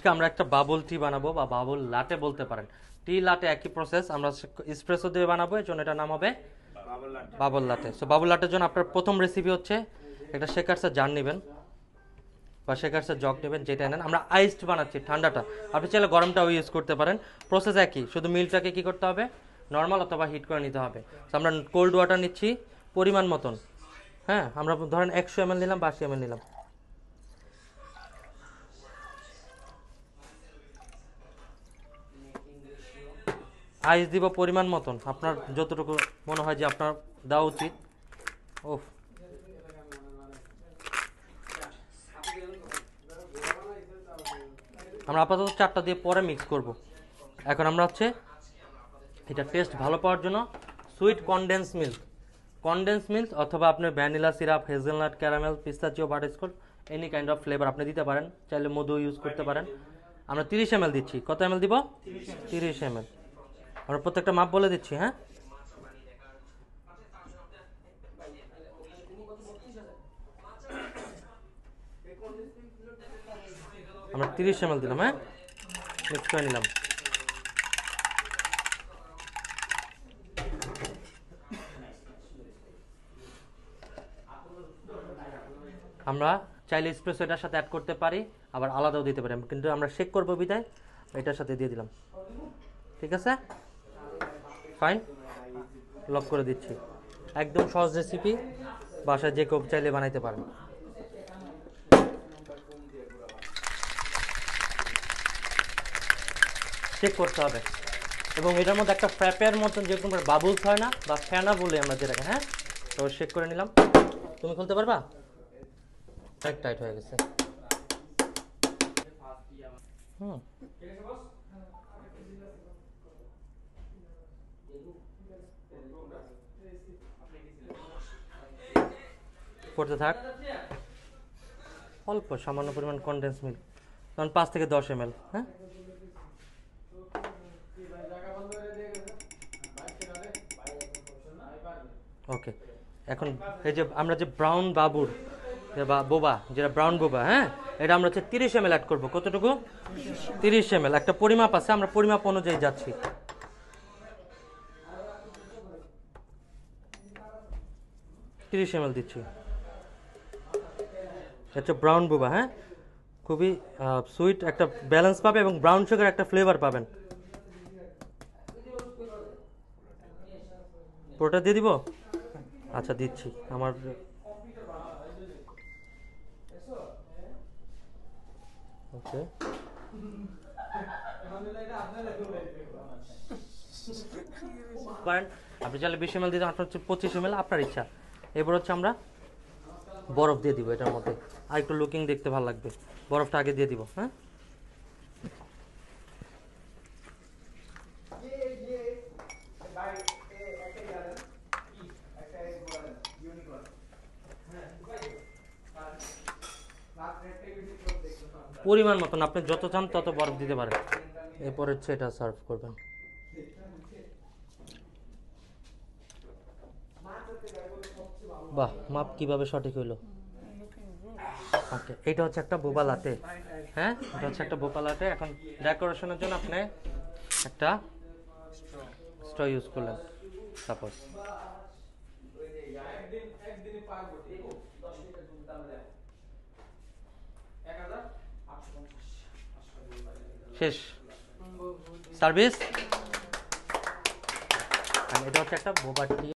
আজকে আমরা একটা বাবল টি বানাবো বা বাবল লাটে বলতে পারেন। টি লাটে একই প্রসেস, আমরা এসপ্রেসো দিয়ে বানাবো, এর জন্য এটার নাম হবে বাবল লাটে। সো বাবল লাটের জন্য আপনার প্রথম রেসিপি হচ্ছে একটা শেকার্সের জার নেবেন বা শেকার্সের জগ নেবেন, যেটা নেন। আমরা আইসড বানাচ্ছি, ঠান্ডাটা, আপনি চাইলে গরমটাও ইউজ করতে পারেন, প্রসেস একই, শুধু মিল্কটাকে কী করতে হবে, নর্মাল অথবা হিট করে নিতে হবে। তো আমরা কোল্ড ওয়াটার নিচ্ছি পরিমাণ মতন। হ্যাঁ, আমরা ধরেন 100 ml নিলাম বা 80 ml নিলাম। আইস দিব পরিমাণ মতন, আপনার যতটুকু মনে হয় যে আপনার দেওয়া উচিত। ওফ, আমরা আপাতত 4টা দিয়ে পরে মিক্স করব। এখন আমরা হচ্ছে এটা টেস্ট ভালো পাওয়ার জন্য সুইট কনডেন্স মিল্ক অথবা আপনি vanilla syrup, hazelnut, caramel, পিস্তাচিও, butterscotch, any kind of flavour আপনি দিতে পারেন, চাইলে মধু ইউজ করতে পারেন। আমরা 30 ml দিচ্ছি। কত ml দিব? 30 ml। আমরা প্রত্যেকটা মাপ বলে দিচ্ছি। হ্যাঁ, আমরা 30 ml দিলাম। হ্যাঁ, মিক্স করে নিলাম। আমরা চাইলে এসপ্রেসো এটার সাথে অ্যাড করতে পারি, আবার আলাদাও দিতে পারি, কিন্তু আমরা শেক করবো বিদায় এটার সাথে দিয়ে দিলাম। ঠিক আছে, ফাইন, লক করে দিচ্ছি। একদম সহজ রেসিপি, বাসায় যে কেউ চাইলে বানাইতে পারেন। চেক করতে হবে, এবং এটার মধ্যে একটা ফ্র্যাপের মতন যেরকম বাবুলস হয় না, বা ফ্যানা বলে আমরা যেটাকে। হ্যাঁ, তো শেক করে নিলাম। তুমি খুলতে পারবা? টাইট হয়ে গেছে। হুম, করতে থাক। অল্প সামান্য পরিমাণ কনডেন্স মিল্ক, কারণ 5 থেকে 10 ml। হ্যাঁ, ওকে। এখন এই যে আমরা যে ব্রাউন বাবুর বা বোবা, যেটা ব্রাউন বোবা, হ্যাঁ, এটা আমরা হচ্ছে 30 ml অ্যাড করবো। কতটুকু? 30 ml। একটা পরিমাপ আছে, আমরা পরিমাপ অনুযায়ী যাচ্ছি। 30 ml দিচ্ছি। হচ্ছে ব্রাউন বোবা। হ্যাঁ, খুবই সুইট একটা ব্যালেন্স পাবে এবং ব্রাউন সুগার একটা ফ্লেভার পাবেন। পুরোটা দিয়ে দিব? আচ্ছা, দিচ্ছি। আমার ওকে, আপনি চাইলে 20 ml দিতে, আপনার হচ্ছে 25 ml, আপনার ইচ্ছা। এবার হচ্ছে আমরা বরফ দিয়ে দিব এটার মধ্যে, আর একটু লুকিং দেখতে ভালো লাগবে। বরফটা আগে দিয়ে দিব। হ্যাঁ, পরিমাণ মতন, আপনি যত চান তত বরফ দিতে পারেন। এরপর হচ্ছে এটা সার্ভ করবেন। বাহ, মাপ কিভাবে সঠিক হইলো। ওকে, এটা হচ্ছে একটা বোবা লাটে। হ্যাঁ, এটা হচ্ছে একটা বোবা লাটে। এখন ডেকোরেশনের জন্য আপনি একটা স্ট্র ইউজ করলেন, সাপোজ। শেষ, সার্ভিস। এটা হচ্ছে একটা বোবা টি।